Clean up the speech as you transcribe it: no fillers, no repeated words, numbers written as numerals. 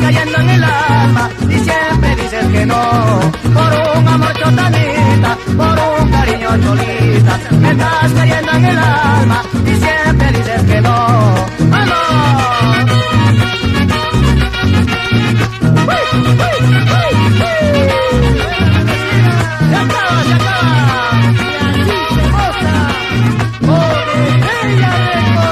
cayendo en el alma y siempre dices que no. Por un amor chotanita, por un cariño cholita, me estás cayendo en el alma y siempre dices que no. ¡Vamos! ¡Se acaba, se acaba! Y así se goza, por Estrella Records.